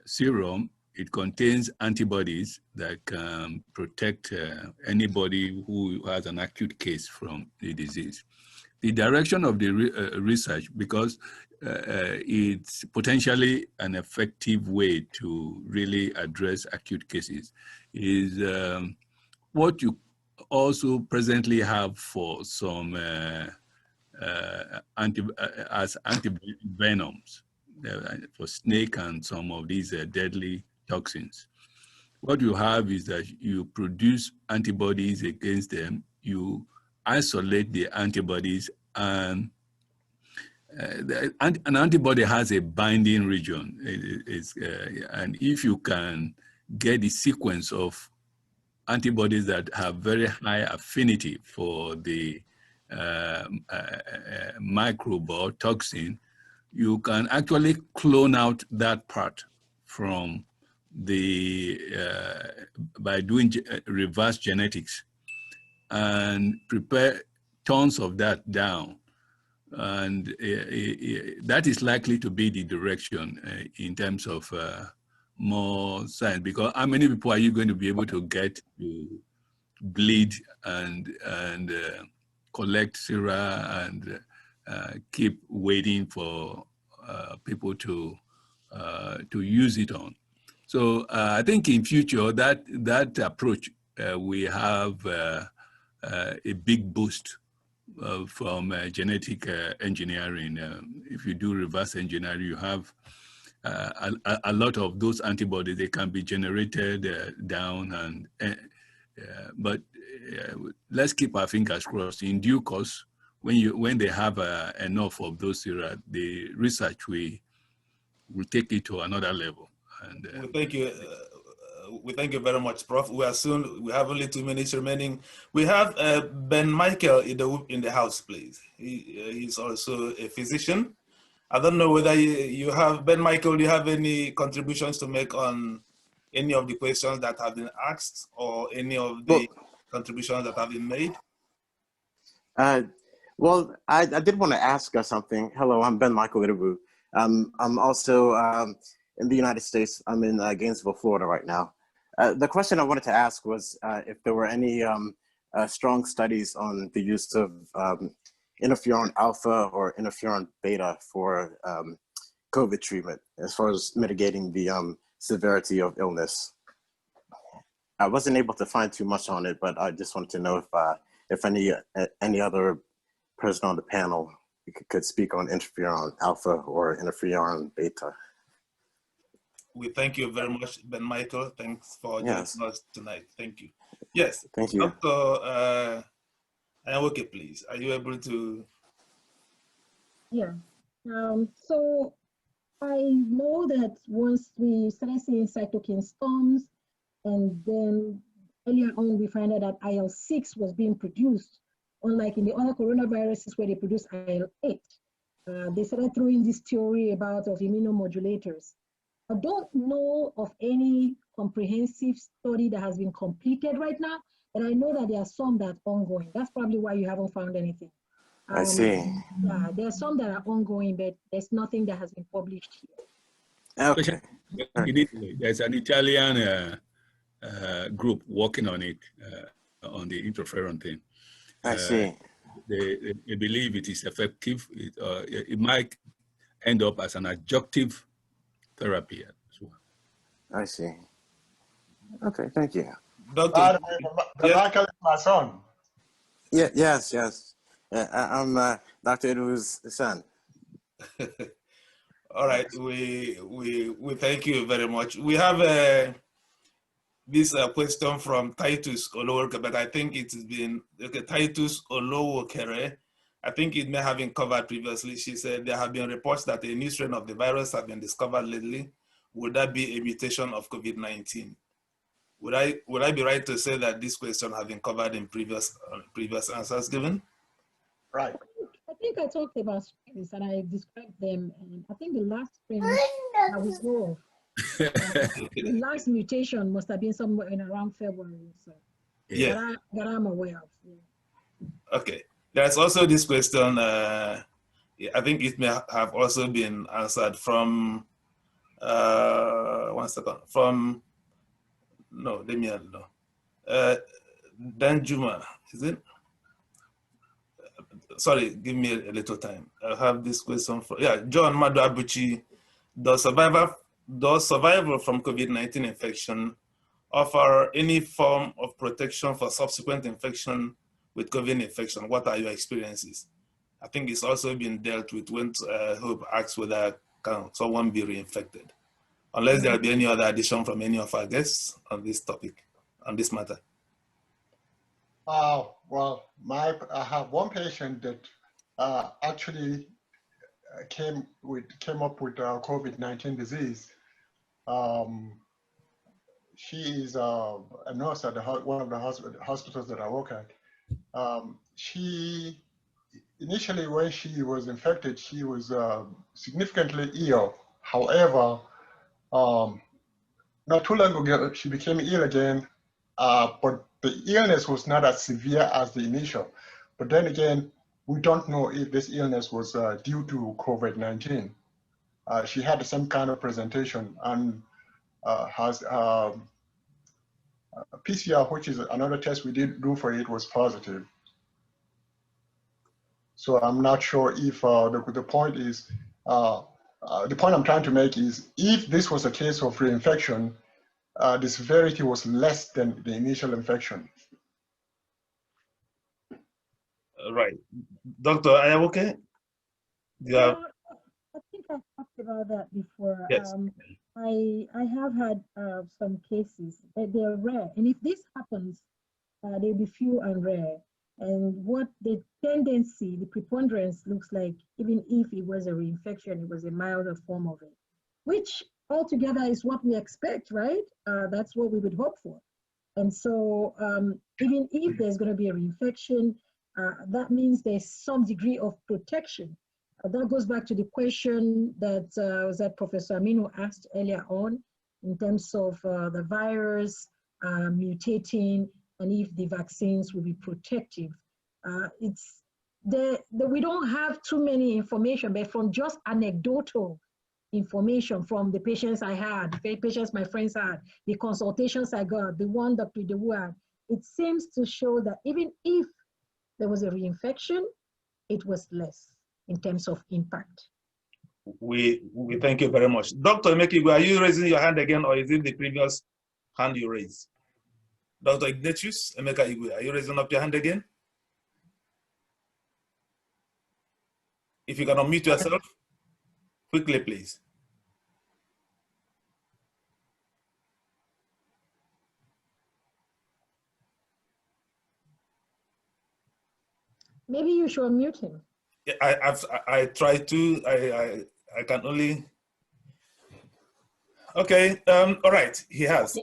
serum, it contains antibodies that can protect anybody who has an acute case from the disease. The direction of the research, because it's potentially an effective way to really address acute cases, is what you also presently have for some antivenoms for snake and some of these deadly toxins. what you have is that you produce antibodies against them, you isolate the antibodies, and an antibody has a binding region. And if you can get the sequence of antibodies that have very high affinity for the microbe or toxin, you can actually clone out that part from the, by doing reverse genetics and prepare tons of that down. And that is likely to be the direction in terms of more science, because how many people are you going to be able to get to bleed and collect sera and keep waiting for people to use it on? So I think in future that approach we have a big boost from genetic engineering. If you do reverse engineering, you have a lot of those antibodies. They can be generated down, and but let's keep our fingers crossed. In due course, when they have enough of those sera, the research will take it to another level. And well, thank you. We thank you very much, Prof. We have only 2 minutes remaining. We have Ben Michael in the house, please. He's also a physician. I don't know whether you have, Ben Michael, do you have any contributions to make on any of the questions that have been asked or any of the contributions that have been made? Well, I did want to ask something. Hello, I'm Ben Michael Idabu. I'm also in the United States. I'm in Gainesville, Florida right now. The question I wanted to ask was if there were any strong studies on the use of interferon alpha or interferon beta for COVID treatment, as far as mitigating the severity of illness. I wasn't able to find too much on it, but I just wanted to know if any other person on the panel could speak on interferon alpha or interferon beta. We thank you very much, Ben Michael. Thanks for joining us tonight. Thank you. Yes. Thank you. Dr. Anyanwoke, please. Are you able to? Yeah. So I know that once we started seeing cytokine storms, and then earlier on we find out that IL-6 was being produced, unlike in the other coronaviruses where they produce IL-8. They started throwing this theory about of immunomodulators. I don't know of any comprehensive study that has been completed right now, but I know that there are some that are ongoing. That's probably why you haven't found anything. I see. Yeah, there are some that are ongoing, but there's nothing that has been published yet. Okay. There's an Italian group working on it, on the interferon thing. I see. They believe it is effective. It might end up as an adjunctive therapy as well. I see. Okay, thank you. Doctor, Michael is my son. Yeah, yes. I'm Dr. Idabu's son. All right, we thank you very much. We have this question from Titus Olowokere, but I think it has been Titus Olowokere. I think it may have been covered previously. She said there have been reports that a new strain of the virus have been discovered lately. Would that be a mutation of COVID-19? Would I be right to say that this question has been covered in previous answers given? Right. I think I talked about strains and I described them. And I think the last strain that we know of, the last mutation must have been somewhere in around February. So yeah, that I'm aware of. Yeah. Okay. There's also this question. I think it may have also been answered from. 1 second. From. No, let me know. Dan Juma, is it? Sorry, give me a little time. I have this question for John Madu Abuchi. Does survival from COVID-19 infection offer any form of protection for subsequent infection with COVID infection? What are your experiences? I think it's also been dealt with when Hope asks whether can someone be reinfected. unless there'll be any other addition from any of our guests on this topic, on this matter. Well, I have one patient that actually came up with COVID-19 disease. She is a nurse at one of the hospitals that I work at. She initially, when she was infected, she was significantly ill. However, not too long ago, she became ill again, but the illness was not as severe as the initial. But then again, we don't know if this illness was due to COVID-19. She had the same kind of presentation and has PCR, which is another test we did do for it, was positive. So I'm not sure if the point is, the point I'm trying to make is, if this was a case of reinfection, the severity was less than the initial infection. Right. Dr. Anyanwoke? Yeah, I think I talked about that before. Yes. I have had some cases, but they're rare. And if this happens, they'll be few and rare. And what the tendency, the preponderance looks like, even if it was a reinfection, it was a milder form of it, which altogether is what we expect, right? That's what we would hope for. And so even if there's going to be a reinfection, that means there's some degree of protection. That goes back to the question that Professor Aminu asked earlier on, in terms of the virus mutating and if the vaccines will be protective. We don't have too many information, but from just anecdotal information from the patients I had, the patients my friends had, the consultations I got, the one Dr. Dewu had, it seems to show that even if there was a reinfection, it was less in terms of impact. We thank you very much. Dr. Emeka, are you raising your hand again, or is it the previous hand you raised? Dr. Ignatius Emeka Igwe, are you raising up your hand again? If you can unmute yourself, quickly, please. Maybe you should unmute him. I try to. I can only. Okay. All right. He has.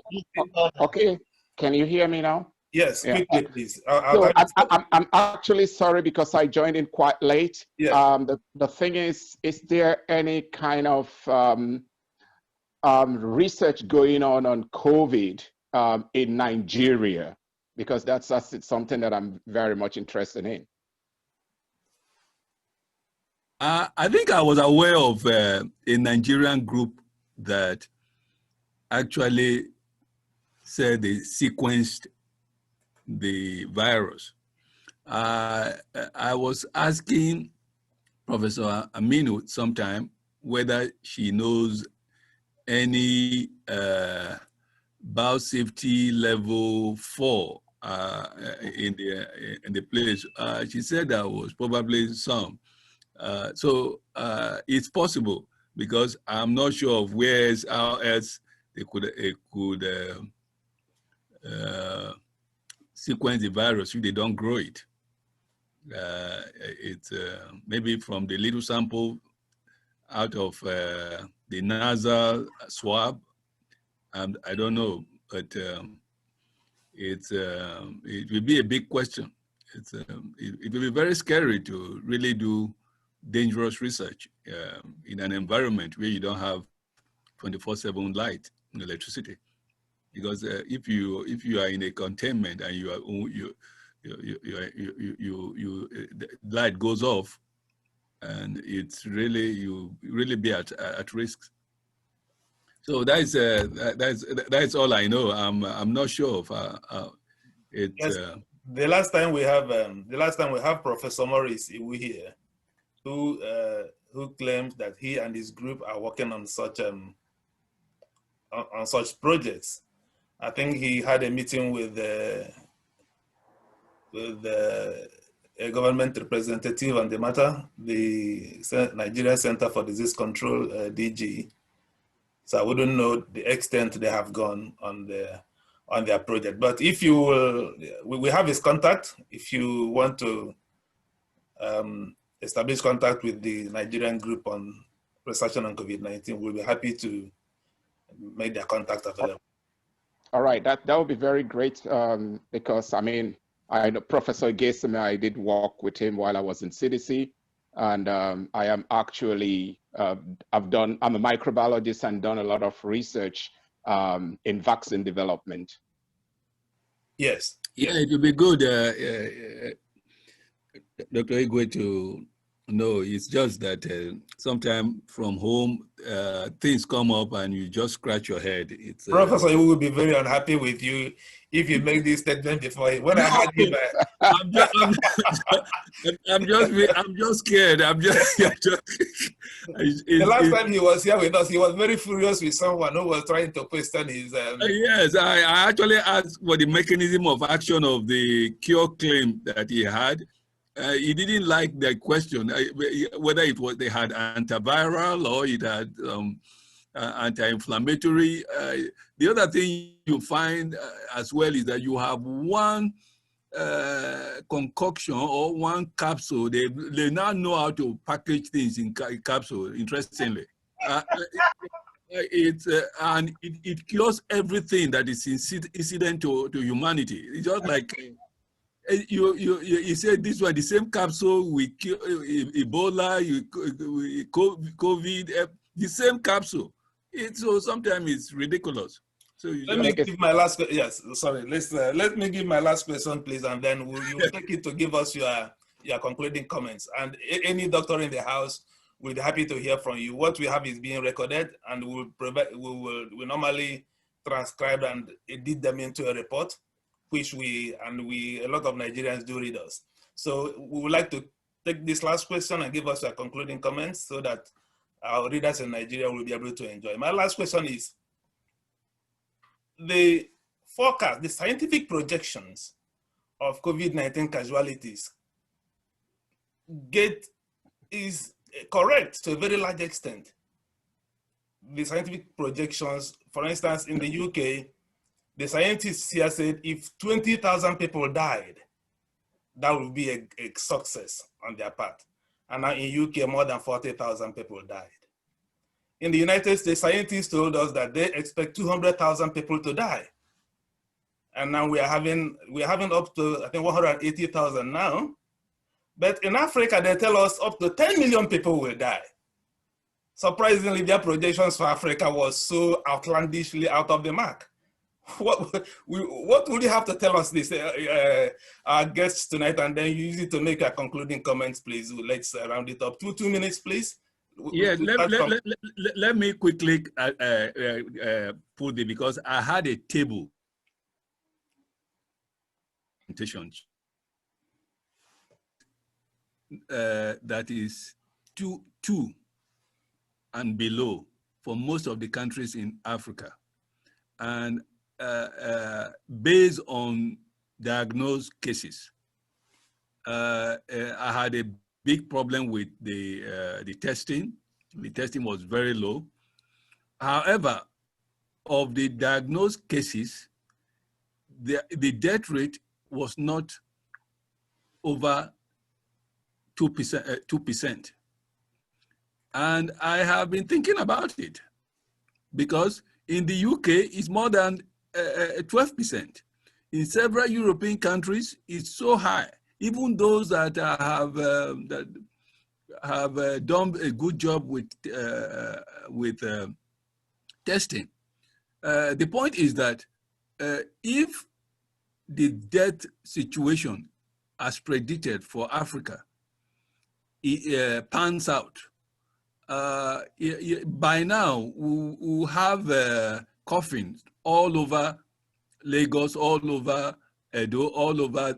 Okay. Can you hear me now? Yes. Quickly, please. I'm actually sorry because I joined in quite late. Yeah. The thing is there any kind of research going on COVID in Nigeria? Because that's something that I'm very much interested in. I think I was aware of a Nigerian group that actually said they sequenced the virus. I was asking Professor Aminu sometime whether she knows any biosafety level 4 in the place. She said there was probably some. So it's possible, because I'm not sure of how else they could sequence the virus if they don't grow it. It's maybe from the little sample out of the nasal swab. I don't know, but it will be a big question. It will be very scary to really do dangerous research in an environment where you don't have 24/7 light and electricity. Because if you are in a containment and the light goes off, and it's really, you really be at risk. So that's all I know. I'm not sure of it. Yes. The last time we have Professor Maurice Iwu here, who claims that he and his group are working on such projects. I think he had a meeting with a government representative on the matter, the Nigeria Center for Disease Control, DG, So I wouldn't know the extent they have gone on their project. But if you will, we have his contact. If you want to establish contact with the Nigerian group on research on COVID-19, we'll be happy to make their contact available. All right, that would be very great, because I mean, I know Professor Igietseme, I did work with him while I was in CDC, and I am actually, I'm a microbiologist and done a lot of research in vaccine development. Yes. Yeah, it would be good, Dr. Igwe, to know. It's just that sometimes from home, things come up and you just scratch your head. It's Professor, he will be very unhappy with you if you make this statement before. When I had him, I'm just scared. The last time he was here with us, he was very furious with someone who was trying to question his. Yes, I actually asked for the mechanism of action of the cure claim that he had. He didn't like the question, whether it was they had antiviral or it had anti-inflammatory. The other thing you find as well is that you have one concoction or one capsule. They now know how to package things in capsule, interestingly. It cures everything that is incident to humanity. It's just like you said this one, the same capsule we cure Ebola, COVID, the same capsule. So sometimes it's ridiculous. So let me give my last. Yes, sorry. Let me give my last question, please, and then you take it to give us your concluding comments. And any doctor in the house, we'll be happy to hear from you. What we have is being recorded, and we normally transcribe and edit them into a report, which a lot of Nigerians do read us. So we would like to take this last question and give us your concluding comments so that our readers in Nigeria will be able to enjoy. My last question is, the forecast, the scientific projections of COVID-19 casualties is correct to a very large extent. The scientific projections, for instance, in the UK, the scientists here said if 20,000 people died, that would be a success on their part. And now in UK, more than 40,000 people died. In the United States, scientists told us that they expect 200,000 people to die. And now we're having up to, I think, 180,000 now. But in Africa, they tell us up to 10 million people will die. Surprisingly, their projections for Africa was so outlandishly out of the mark. What would you have to tell us this, our guests tonight, and then use it to make our concluding comments, please? Let's round it up. 2 minutes, please. Yeah, let me quickly put it, because I had a table that is two and below for most of the countries in Africa, and based on diagnosed cases, I had a big problem with the testing. The testing was very low. However, of the diagnosed cases, the death rate was not over 2%. And I have been thinking about it, because in the UK, it's more than 12%. In several European countries, it's so high. Even those that have done a good job with testing. The point is that if the death situation as predicted for Africa pans out, by now we'll have coffins all over Lagos, all over Edo, all over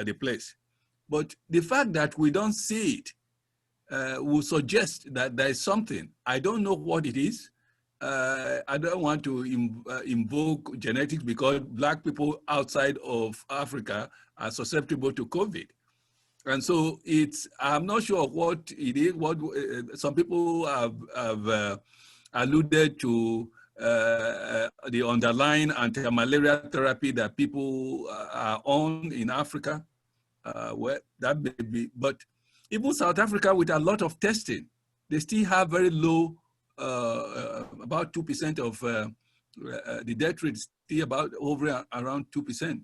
the place. But the fact that we don't see it will suggest that there is something. I don't know what it is. I don't want to invoke genetics, because Black people outside of Africa are susceptible to COVID. And so I'm not sure what it is. What some people have alluded to the underlying anti-malaria therapy that people are on in Africa. Well, that may be, but even South Africa with a lot of testing, they still have very low, about 2% of the death rate, still about around 2%.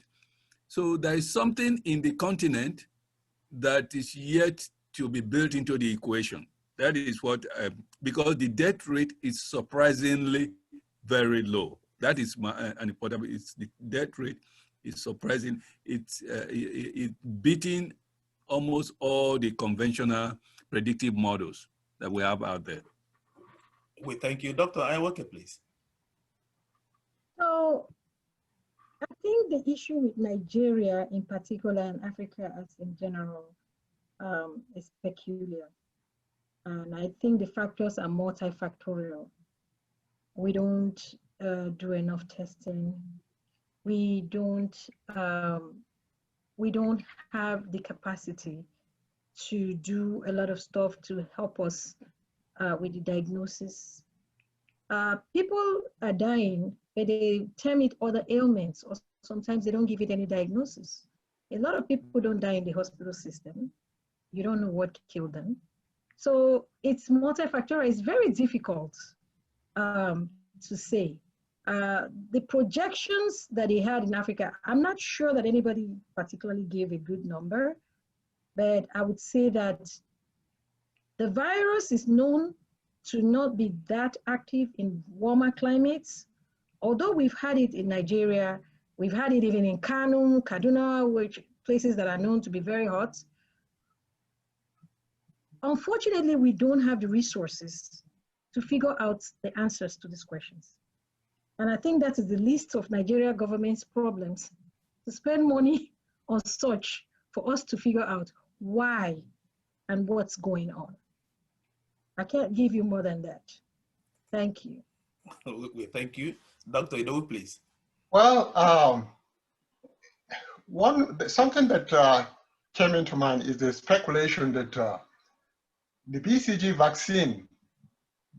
So there is something in the continent that is yet to be built into the equation. That is what, because the death rate is surprisingly very low. That is an important, it's the death rate is surprising. It's beating almost all the conventional predictive models that we have out there. We thank you. Dr. Anyanwoke, please. So I think the issue with Nigeria in particular and Africa as in general is peculiar. And I think the factors are multifactorial. We don't do enough testing. We don't have the capacity to do a lot of stuff to help us with the diagnosis. People are dying, but they term it other ailments, or sometimes they don't give it any diagnosis. A lot of people don't die in the hospital system. You don't know what killed them. So it's multifactorial. It's very difficult to say. The projections that they had in Africa, I'm not sure that anybody particularly gave a good number, but I would say that the virus is known to not be that active in warmer climates. Although we've had it in Nigeria, we've had it even in Kano, Kaduna, which places that are known to be very hot. Unfortunately, we don't have the resources to figure out the answers to these questions. And I think that is the least of Nigeria government's problems, to spend money on such for us to figure out why and what's going on. I can't give you more than that. Thank you. Thank you. Dr. Idowu, please. Well, something that came into mind is the speculation that the BCG vaccine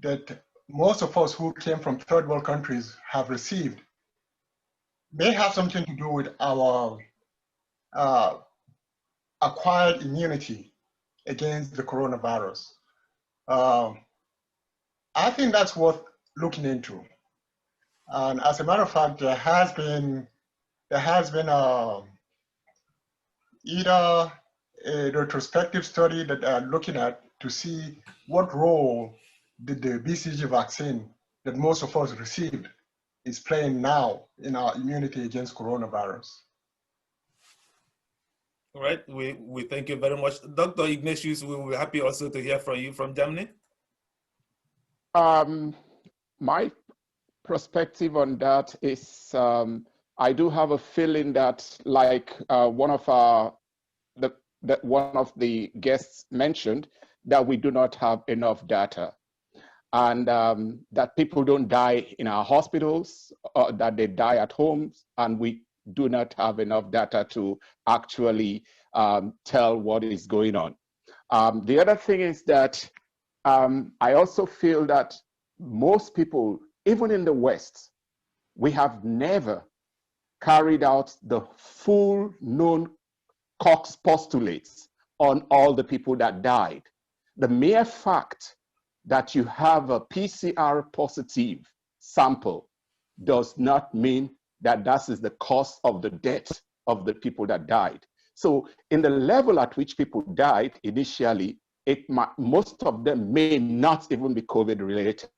that most of us who came from third world countries have received may have something to do with our acquired immunity against the coronavirus. I think that's worth looking into. And as a matter of fact, there has been either a retrospective study that are looking at to see what role did the BCG vaccine that most of us received is playing now in our immunity against coronavirus. All right, we thank you very much. Dr. Ignatius, we will be happy also to hear from you from Germany. My perspective on that is I do have a feeling that, like one of the guests mentioned, that we do not have enough data, and that people don't die in our hospitals, or that they die at homes, and we do not have enough data to actually tell what is going on. The other thing is that I also feel that most people, even in the West, we have never carried out the full known Cox postulates on all the people that died. The mere fact that you have a PCR positive sample does not mean that that is the cause of the death of the people that died. So in the level at which people died initially, most of them may not even be COVID related.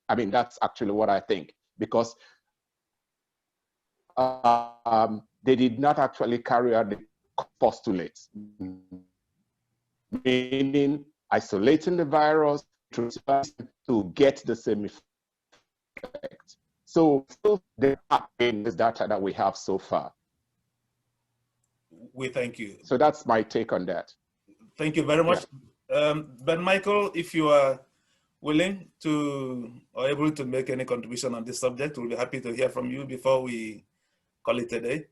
I mean, that's actually what I think, because they did not actually carry out the postulates, meaning isolating the virus to get the same effect. So there are this data that we have so far. We thank you. So that's my take on that. Thank you very much. Yeah. Ben Michael, if you are willing to or able to make any contribution on this subject, we'll be happy to hear from you before we call it a day.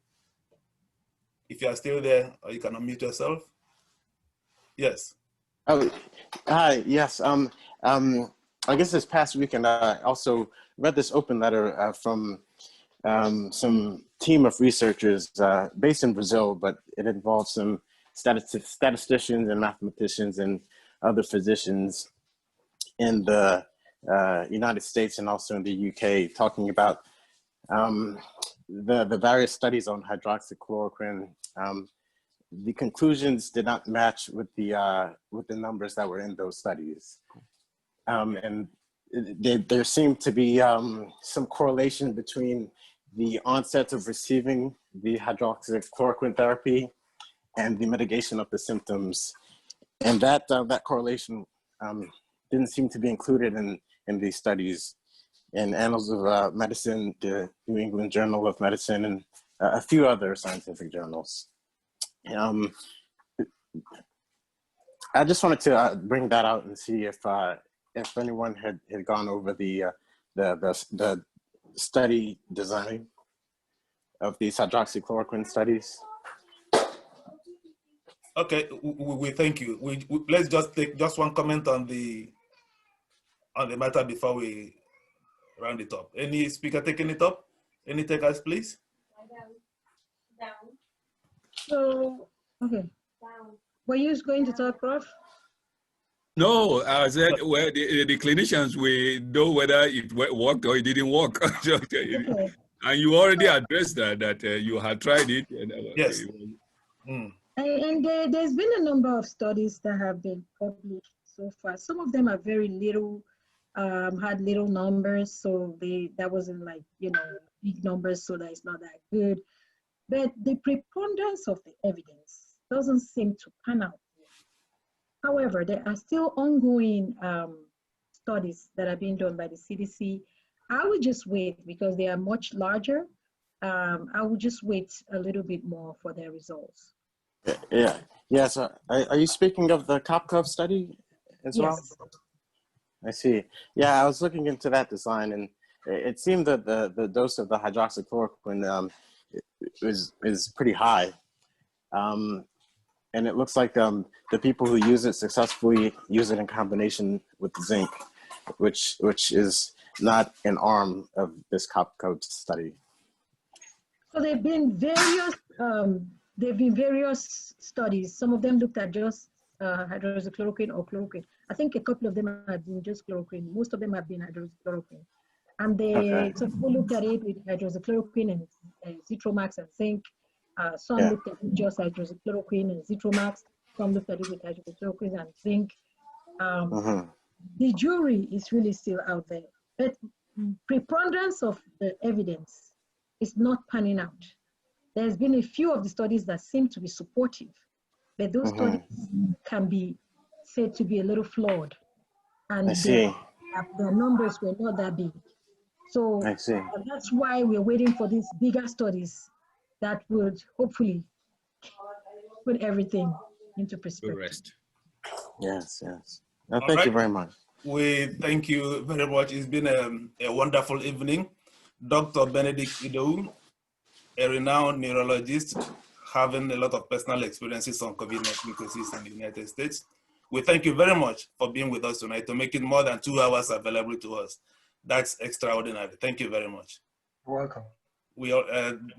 If you are still there, or you can unmute yourself. Yes. Oh, hi. Yes. I guess this past weekend, I also read this open letter from some team of researchers based in Brazil, but it involves some statisticians and mathematicians and other physicians in the United States and also in the UK, talking about the various studies on hydroxychloroquine. The conclusions did not match with the numbers that were in those studies. And there seemed to be some correlation between the onset of receiving the hydroxychloroquine therapy and the mitigation of the symptoms. And that correlation didn't seem to be included in these studies in Annals of Medicine, the New England Journal of Medicine, and a few other scientific journals. I just wanted to bring that out and see if anyone had gone over the study design of these hydroxychloroquine studies. Okay, we thank you. Let's just take just one comment on the matter before we round it up. Any speaker taking it up? Any takers, please? So, okay. Were you going to talk, Prof? No, I said, well, the clinicians, we know whether it worked or it didn't work. Okay. And you already addressed that you had tried it. And, yes. And there's been a number of studies that have been published so far. Some of them are very little, had little numbers, so that wasn't like, big numbers, so that it's not that good. But the preponderance of the evidence doesn't seem to pan out. However, there are still ongoing studies that are being done by the CDC. I would just wait because they are much larger. I would just wait a little bit more for their results. Yeah. Yes. Are you speaking of the COP study as well? Yes. I see. Yeah, I was looking into that design, and it seemed that the dose of the hydroxychloroquine is pretty high. And it looks like the people who use it successfully use it in combination with zinc, which is not an arm of this COP study. So there've been various studies. Some of them looked at just hydroxychloroquine or chloroquine. I think a couple of them have been just chloroquine. Most of them have been hydroxychloroquine. And some people looked at it with hydroxychloroquine and Zitromax and zinc. Some looked at it just hydroxychloroquine and Zitromax. Some looked at it with hydroxychloroquine and zinc. The jury is really still out there. But preponderance of the evidence is not panning out. There's been a few of the studies that seem to be supportive, but those studies can be said to be a little flawed. And their numbers were not that big. So that's why we're waiting for these bigger studies that would hopefully put everything into perspective. Yes. Well, thank you very much. We thank you very much. It's been a wonderful evening. Dr. Benedict Idowu, a renowned neurologist, having a lot of personal experiences on COVID-19 cases in the United States. We thank you very much for being with us tonight, to make it more than 2 hours available to us. That's extraordinary. Thank you very much. You're welcome.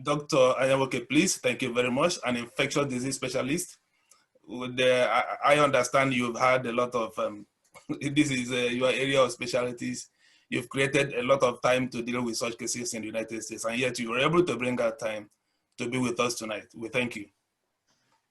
Dr. Anyanwoke, please, thank you very much. An infectious disease specialist. I understand you've had a lot of, this is your area of specialties. You've created a lot of time to deal with such cases in the United States, and yet you were able to bring out time to be with us tonight. We thank you.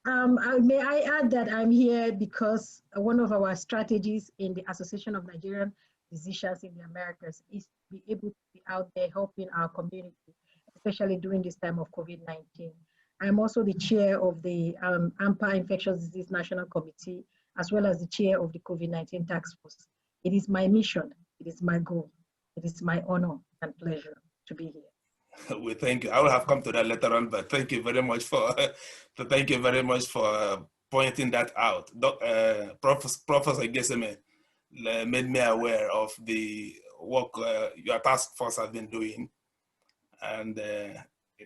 May I add that I'm here because one of our strategies in the Association of Nigerian Physicians in the Americas is to be able to be out there helping our community, especially during this time of COVID-19. I'm also the chair of the AMPA Infectious Disease National Committee, as well as the chair of the COVID-19 Task Force. It is my mission, it is my goal, it is my honor and pleasure to be here. We thank you. I will have come to that later on, but thank you very much for pointing that out. Professor Igietseme made me aware of the work your task force has been doing, and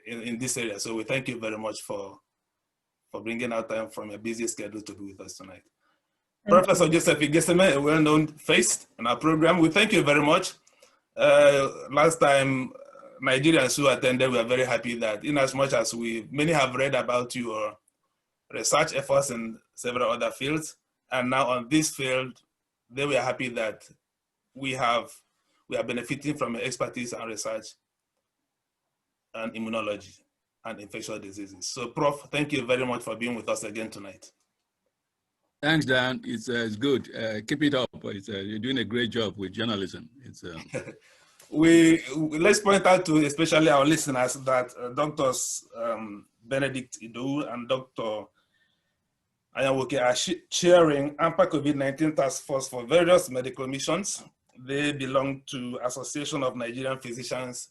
in this area. So we thank you very much for bringing out time from your busy schedule to be with us tonight. Professor Joseph Igietseme, a well-known face in our program, we thank you very much. Last time, Nigerians who attended were very happy that in as much as many have read about your research efforts in several other fields, and now on this field, they were happy that we are benefiting from your expertise and research and immunology and infectious diseases. So Prof, thank you very much for being with us again tonight. Thanks, Dan. It's good. Keep it up. You're doing a great job with journalism. Let's point out to especially our listeners that Doctors Benedict Ido and Dr. Anyanwoke are chairing AMPA COVID-19 Task Force for various medical missions. They belong to Association of Nigerian Physicians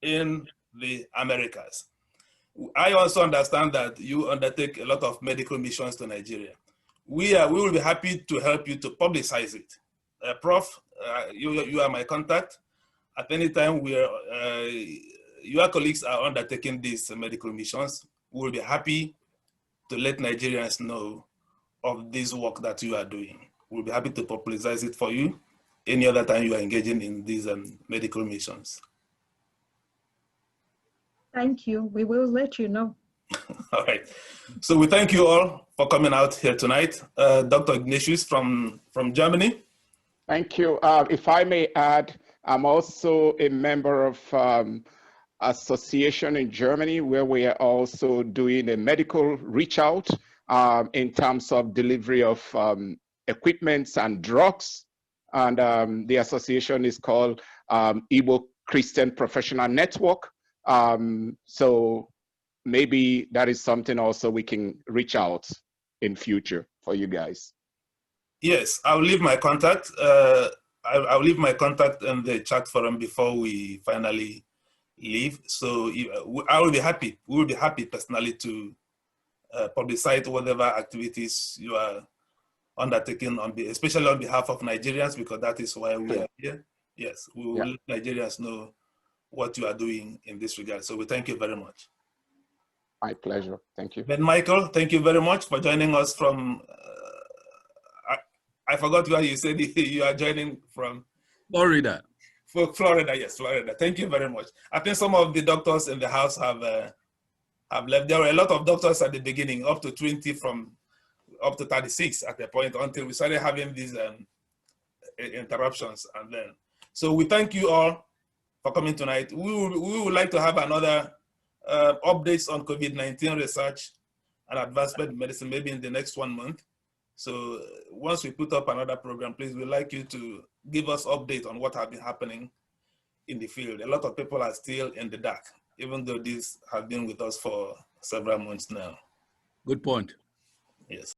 in the Americas. I also understand that you undertake a lot of medical missions to Nigeria. We will be happy to help you to publicize it. Prof, you are my contact. At any time your colleagues are undertaking these medical missions, we will be happy to let Nigerians know of this work that you are doing. We'll be happy to popularize it for you any other time you are engaging in these medical missions. Thank you. We will let you know. All right. So we thank you all for coming out here tonight. Dr. Ignatius from Germany. Thank you. If I may add, I'm also a member of association in Germany where we are also doing a medical reach out in terms of delivery of equipments and drugs. And the association is called Igbo Christian Professional Network. So maybe that is something also we can reach out in future for you guys. Yes, I'll leave my contact. I'll leave my contact in the chat forum before we finally leave. So I will be happy. We will be happy personally to publicize whatever activities you are undertaking, especially on behalf of Nigerians, because that is why we are here. Yes, we will let Nigerians know what you are doing in this regard. So we thank you very much. My pleasure. Thank you. Ben Michael, thank you very much for joining us from, I forgot where you said you are joining from. Florida. Florida, yes, Florida. Thank you very much. I think some of the doctors in the house have left. There were a lot of doctors at the beginning, up to 20 from up to 36 at the point until we started having these interruptions. And then, so we thank you all for coming tonight. We would like to have another updates on COVID-19 research and advancement in medicine, maybe in the next 1 month. So once we put up another program, please, we'd like you to give us update on what has been happening in the field. A lot of people are still in the dark, even though these have been with us for several months now. Good point. Yes.